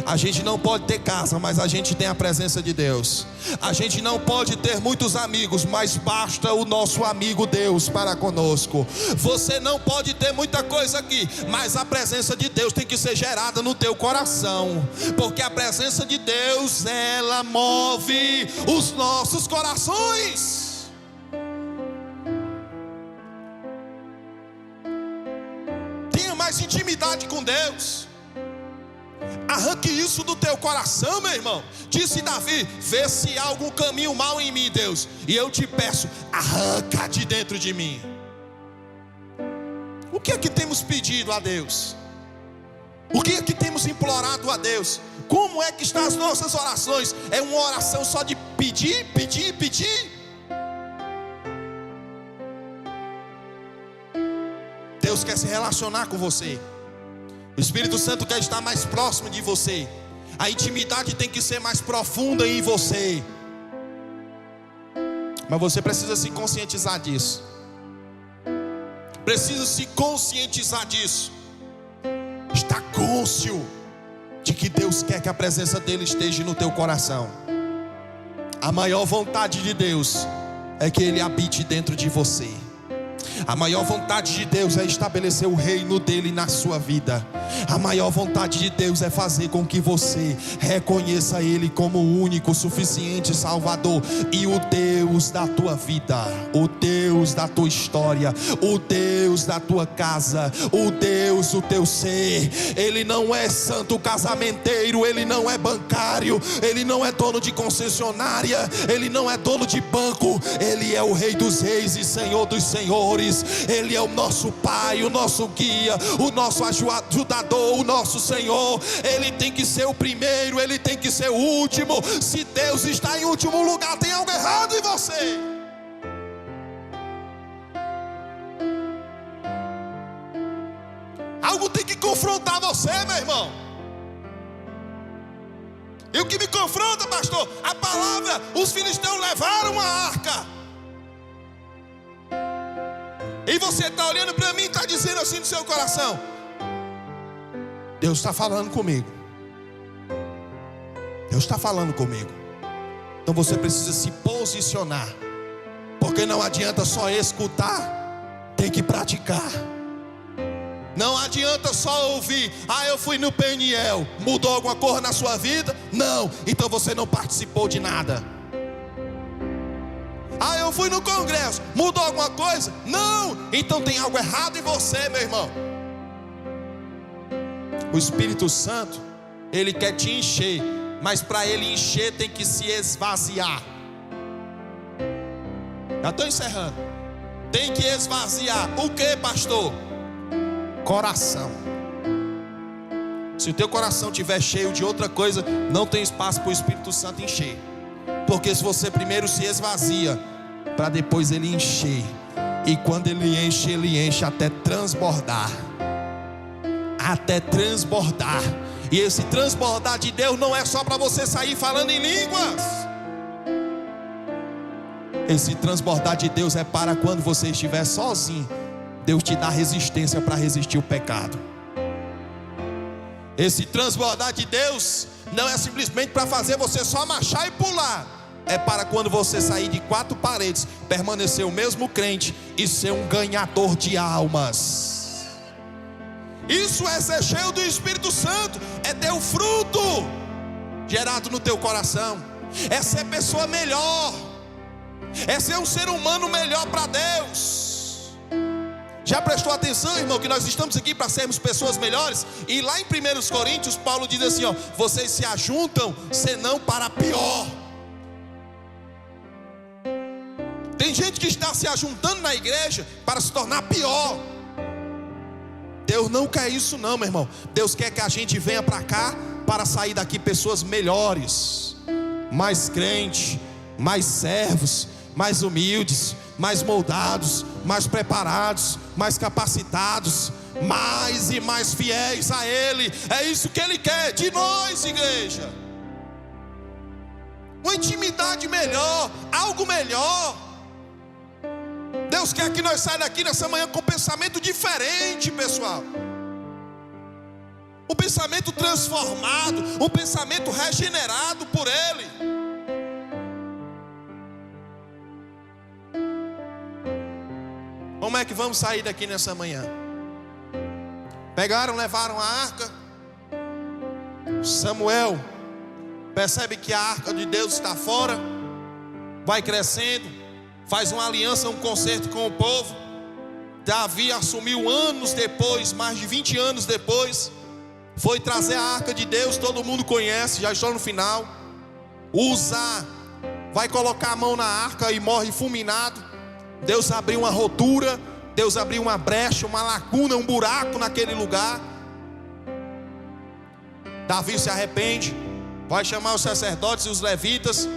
A gente não pode ter casa, mas a gente tem a presença de Deus. A gente não pode ter muitos amigos, mas basta o nosso amigo Deus para conosco. Você não pode ter muita coisa aqui, mas a presença de Deus tem que ser gerada no teu coração, porque a presença de Deus, ela move os nossos corações. Tenha mais intimidade com Deus. Arranque isso do teu coração, meu irmão. Disse Davi: vê se há algum caminho mau em mim, Deus, e eu te peço, arranca de dentro de mim. O que é que temos pedido a Deus? O que é que temos implorado a Deus? Como é que estão as nossas orações? É uma oração só de pedir, pedir, pedir? Deus quer se relacionar com você. O Espírito Santo quer estar mais próximo de você. A intimidade tem que ser mais profunda em você. Mas você precisa se conscientizar disso. Precisa se conscientizar disso. Está cônscio de que Deus quer que a presença dele esteja no teu coração. A maior vontade de Deus é que ele habite dentro de você. A maior vontade de Deus é estabelecer o reino dele na sua vida. A maior vontade de Deus é fazer com que você reconheça ele como o único, suficiente Salvador e o Deus da tua vida, o Deus da tua história, o Deus da tua casa, o Deus do teu ser. Ele não é santo casamenteiro, ele não é bancário, ele não é dono de concessionária, ele não é dono de banco. Ele é o Rei dos Reis e Senhor dos Senhores. Ele é o nosso Pai, o nosso guia, o nosso ajudador, o nosso Senhor. Ele tem que ser o primeiro, ele tem que ser o último. Se Deus está em último lugar, tem algo errado em você. Algo tem que confrontar você, meu irmão. E o que me confronta, pastor? A palavra, os filisteus levaram a arca. E você está olhando para mim e está dizendo assim no seu coração: Deus está falando comigo. Deus está falando comigo. Então você precisa se posicionar. Porque não adianta só escutar, tem que praticar. Não adianta só ouvir: ah, eu fui no PNL, mudou alguma coisa na sua vida? Não, então você não participou de nada. Ah, eu fui no congresso, mudou alguma coisa? Não, então tem algo errado em você, meu irmão. O Espírito Santo, ele quer te encher, mas para ele encher tem que se esvaziar. Já estou encerrando. Tem que esvaziar. O que, pastor? Coração. Se o teu coração estiver cheio de outra coisa, não tem espaço para o Espírito Santo encher. Porque se você primeiro se esvazia, para depois ele encher. E quando ele enche até transbordar. Até transbordar. E esse transbordar de Deus não é só para você sair falando em línguas. Esse transbordar de Deus é para quando você estiver sozinho, Deus te dá resistência para resistir o pecado. Esse transbordar de Deus não é simplesmente para fazer você só marchar e pular. É para quando você sair de 4 paredes, permanecer o mesmo crente e ser um ganhador de almas. Isso é ser cheio do Espírito Santo. É ter o fruto gerado no teu coração. É ser pessoa melhor. É ser um ser humano melhor para Deus. Já prestou atenção, irmão, que nós estamos aqui para sermos pessoas melhores? E lá em 1 Coríntios, Paulo diz assim, ó: vocês se ajuntam, senão para pior. Tem gente que está se ajuntando na igreja para se tornar pior. Deus não quer isso não, meu irmão. Deus quer que a gente venha para cá para sair daqui pessoas melhores, mais crentes, mais servos, mais humildes, mais moldados, mais preparados, mais capacitados, mais e mais fiéis a Ele. É isso que Ele quer de nós, igreja. Uma intimidade melhor, algo melhor. Deus quer que nós saiamos daqui nessa manhã com um pensamento diferente, pessoal. Um pensamento transformado, um pensamento regenerado por Ele. Como é que vamos sair daqui nessa manhã? Pegaram, levaram a arca. Samuel percebe que a arca de Deus está fora. Vai crescendo, faz uma aliança, um concerto com o povo. Davi assumiu anos depois, mais de 20 anos depois. Foi trazer a arca de Deus, todo mundo conhece, já estou no final. Uzá vai colocar a mão na arca e morre fulminado. Deus abriu uma rotura, Deus abriu uma brecha, uma lacuna, um buraco naquele lugar. Davi se arrepende, vai chamar os sacerdotes e os levitas,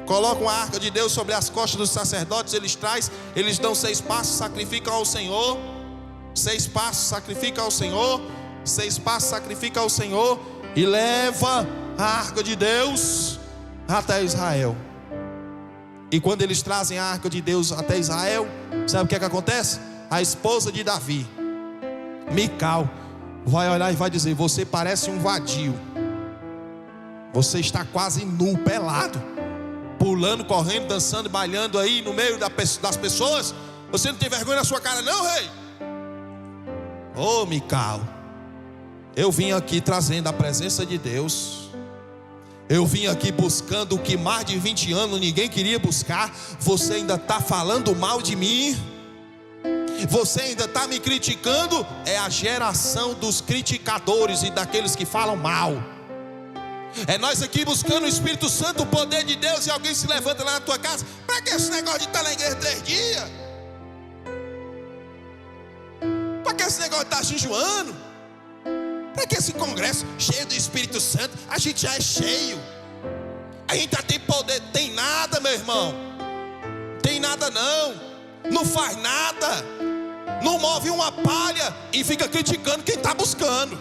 colocam a arca de Deus sobre as costas dos sacerdotes, eles dão 6 passos, sacrificam ao Senhor. 6 passos, sacrificam ao Senhor. 6 passos, sacrificam ao Senhor. E leva a arca de Deus até Israel. E quando eles trazem a arca de Deus até Israel, sabe o que é que acontece? A esposa de Davi, Mical, vai olhar e vai dizer: você parece um vadio. Você está quase nu, pelado, pulando, correndo, dançando, bailando aí no meio das pessoas. Você não tem vergonha na sua cara não, rei? Ô Mical, eu vim aqui trazendo a presença de Deus. Eu vim aqui buscando o que mais de 20 anos ninguém queria buscar. Você ainda está falando mal de mim? Você ainda está me criticando? É a geração dos criticadores e daqueles que falam mal. É nós aqui buscando o Espírito Santo, o poder de Deus, e alguém se levanta lá na tua casa: para que esse negócio de estar na igreja 3 dias? Para que esse negócio de estar jejuando? Para que esse congresso cheio do Espírito Santo? A gente já é cheio. A gente já tem poder. Tem nada, meu irmão. Tem nada não. Não faz nada. não move uma palha e fica criticando quem está buscando.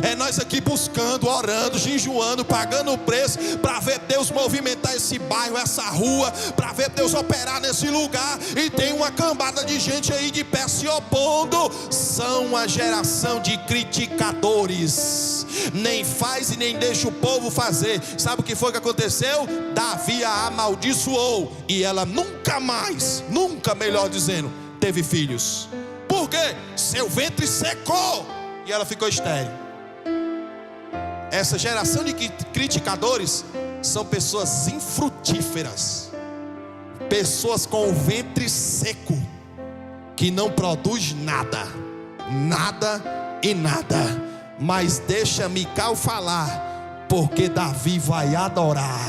É nós aqui buscando, orando, jejuando, pagando o preço, para ver Deus movimentar esse bairro, essa rua, para ver Deus operar nesse lugar. E tem uma cambada de gente aí de pé se opondo. São a geração de criticadores. Nem faz e nem deixa o povo fazer. Sabe o que foi que aconteceu? Davi a amaldiçoou, e ela nunca mais, nunca, melhor dizendo, teve filhos. Por quê? Seu ventre secou e ela ficou estéril. Essa geração de criticadores são pessoas infrutíferas, pessoas com o ventre seco, que não produz nada, nada e nada. Mas deixa Mical falar, porque Davi vai adorar.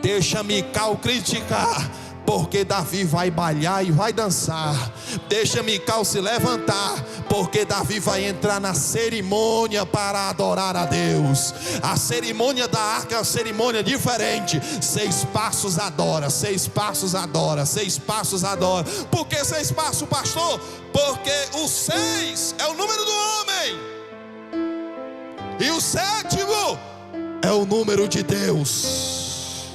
Deixa Mical criticar, porque Davi vai bailar e vai dançar. Deixa Mical se levantar, porque Davi vai entrar na cerimônia para adorar a Deus. A cerimônia da arca é uma cerimônia diferente. 6 passos adora, 6 passos adora, 6 passos adora. Por que 6 passos, pastor? Porque o 6 é o número do homem, e o 7º é o número de Deus.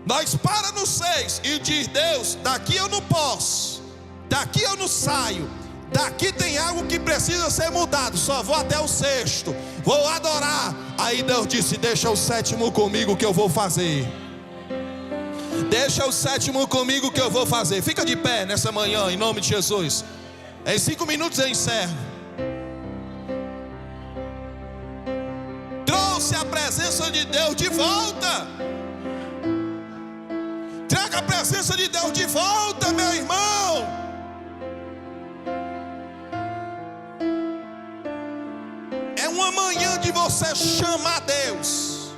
Nós para no 6 e diz: Deus, daqui eu não posso, daqui eu não saio, daqui tem algo que precisa ser mudado, só vou até o 6º, vou adorar. Aí Deus disse: deixa o 7º comigo que eu vou fazer. Deixa o 7º comigo que eu vou fazer. Fica de pé nessa manhã, em nome de Jesus. Em 5 minutos eu encerro. Trouxe a presença de Deus de volta. Traga a presença de Deus de volta, meu irmão. É uma manhã de você chamar Deus.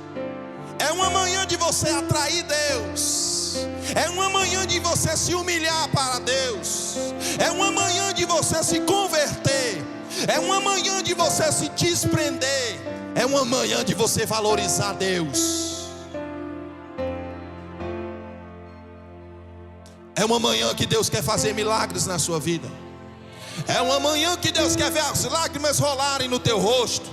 É uma manhã de você atrair Deus. É uma manhã de você se humilhar para Deus. É uma manhã de você se converter. É uma manhã de você se desprender. É uma manhã de você valorizar Deus. É uma manhã que Deus quer fazer milagres na sua vida. É uma manhã que Deus quer ver as lágrimas rolarem no teu rosto.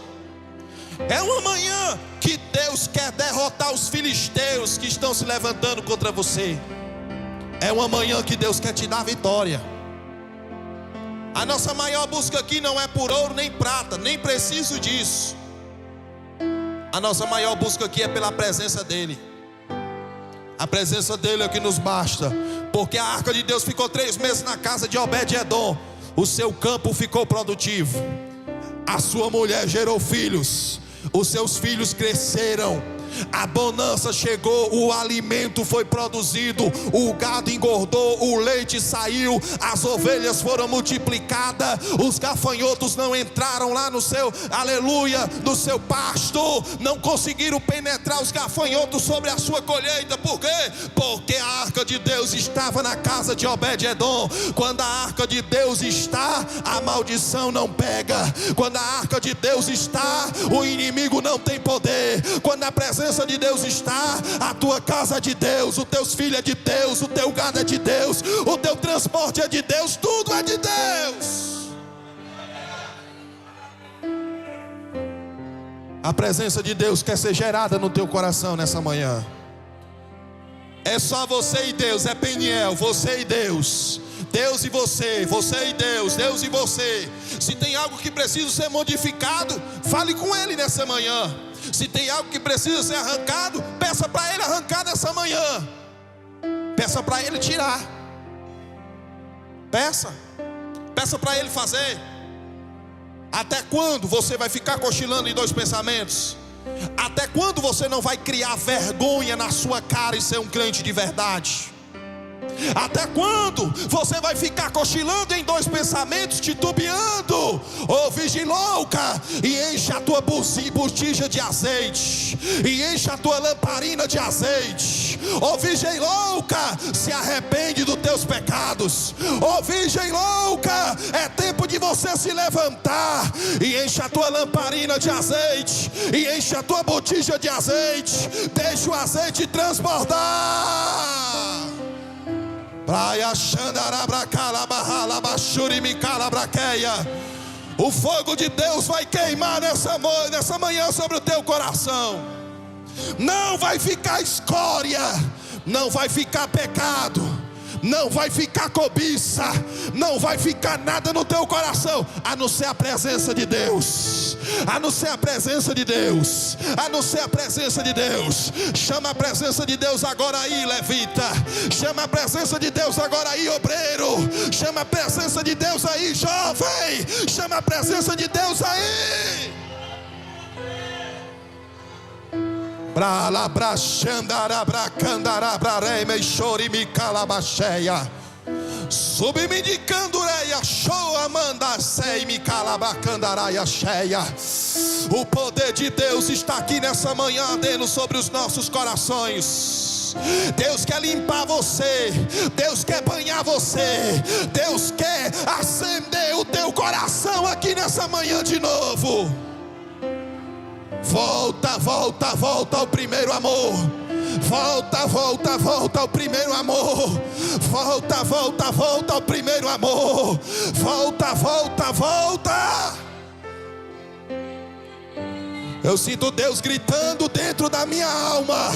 É uma manhã que Deus quer derrotar os filisteus que estão se levantando contra você. É uma manhã que Deus quer te dar vitória. A nossa maior busca aqui não é por ouro nem prata, nem preciso disso. A nossa maior busca aqui é pela presença dEle. A presença dEle é o que nos basta. Porque a arca de Deus ficou 3 meses na casa de Obed-edom. O seu campo ficou produtivo. A sua mulher gerou filhos. Os seus filhos cresceram. A bonança chegou, o alimento foi produzido, o gado engordou, o leite saiu, as ovelhas foram multiplicadas, os gafanhotos não entraram lá no seu, aleluia, no seu pasto, não conseguiram penetrar os gafanhotos sobre a sua colheita. Por quê? Porque a arca de Deus estava na casa de Obed-edom. Quando a arca de Deus está, a maldição não pega. Quando a arca de Deus está, o inimigo não tem poder. Quando a presença de Deus está, a tua casa é de Deus, os teus filhos é de Deus, o teu gado é de Deus, o teu transporte é de Deus, tudo é de Deus. A presença de Deus quer ser gerada no teu coração nessa manhã. É só você e Deus, é Peniel, você e Deus, Deus e você, você e Deus, Deus e você. Se tem algo que precisa ser modificado, fale com Ele nessa manhã. Se tem algo que precisa ser arrancado, peça para Ele arrancar nessa manhã. Peça para Ele tirar. Peça para Ele fazer. Até quando você vai ficar cochilando em 2 pensamentos? Até quando você não vai criar vergonha na sua cara e ser um crente de verdade? Até quando você vai ficar cochilando em 2 pensamentos, titubeando? Ô virgem louca, e enche a tua botija de azeite, e enche a tua lamparina de azeite. Ô virgem louca, se arrepende dos teus pecados. Ô virgem louca, é tempo de você se levantar, e enche a tua lamparina de azeite, e enche a tua botija de azeite. Deixa o azeite transbordar. Praia Xandarabracalaba. O fogo de Deus vai queimar nessa manhã sobre o teu coração. Não vai ficar escória, não vai ficar pecado, não vai ficar cobiça, não vai ficar nada no teu coração, a não ser a presença de Deus, a não ser a presença de Deus, a não ser a presença de Deus. Chama a presença de Deus agora aí, levita. Chama a presença de Deus agora aí, obreiro. Chama a presença de Deus aí, jovem. Chama a presença de Deus aí. O poder de Deus está aqui nessa manhã, ardendo sobre os nossos corações. Deus quer limpar você, Deus quer banhar você, Deus quer acender o teu coração aqui nessa manhã de novo. Volta, volta, volta ao primeiro amor. Volta, volta, volta ao primeiro amor. Volta, volta, volta ao primeiro amor. Volta, volta, volta. Eu sinto Deus gritando dentro da minha alma.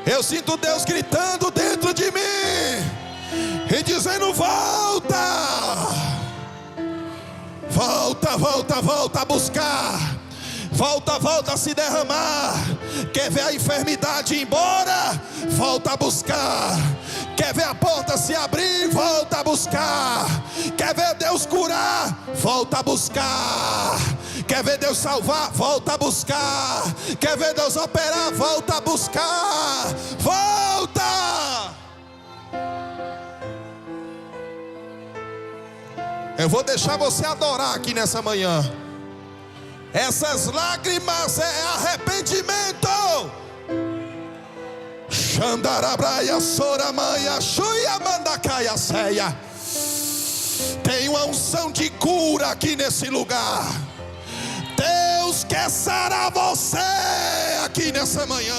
Eu sinto Deus gritando dentro de mim e dizendo: volta. Volta, volta, volta a buscar. Volta, volta a se derramar. Quer ver a enfermidade ir embora? Volta a buscar. Quer ver a porta se abrir? Volta a buscar. Quer ver Deus curar? Volta a buscar. Quer ver Deus salvar? Volta a buscar. Quer ver Deus operar? Volta a buscar. Volta. Eu vou deixar você adorar aqui nessa manhã. Essas lágrimas é arrependimento. Xandarabraia, soramaia, xuia, mandacaia, ceia. Tem uma unção de cura aqui nesse lugar. Deus quer sarar você aqui nessa manhã.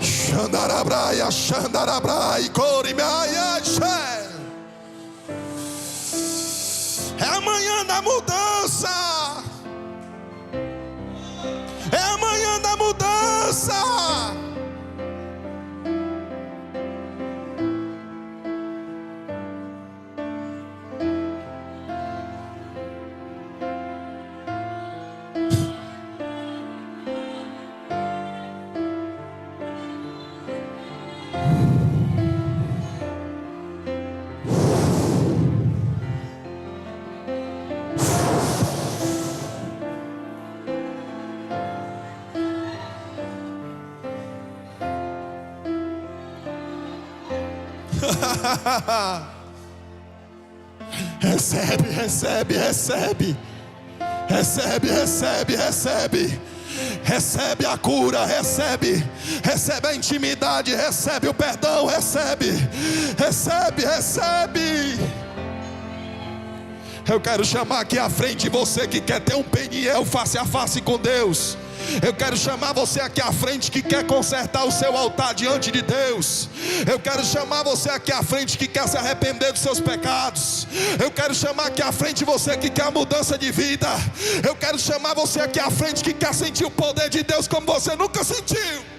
Xandarabraia, xandarabraia, corimaia, cheia. É a manhã da mudança. É a manhã da mudança. Recebe, recebe, recebe. Recebe, recebe, recebe. Recebe a cura, recebe. Recebe a intimidade, recebe o perdão, recebe. Recebe, recebe. Eu quero chamar aqui à frente você que quer ter um Peniel face a face com Deus. Eu quero chamar você aqui à frente que quer consertar o seu altar diante de Deus. Eu quero chamar você aqui à frente que quer se arrepender dos seus pecados. Eu quero chamar aqui à frente você que quer a mudança de vida. Eu quero chamar você aqui à frente que quer sentir o poder de Deus como você nunca sentiu.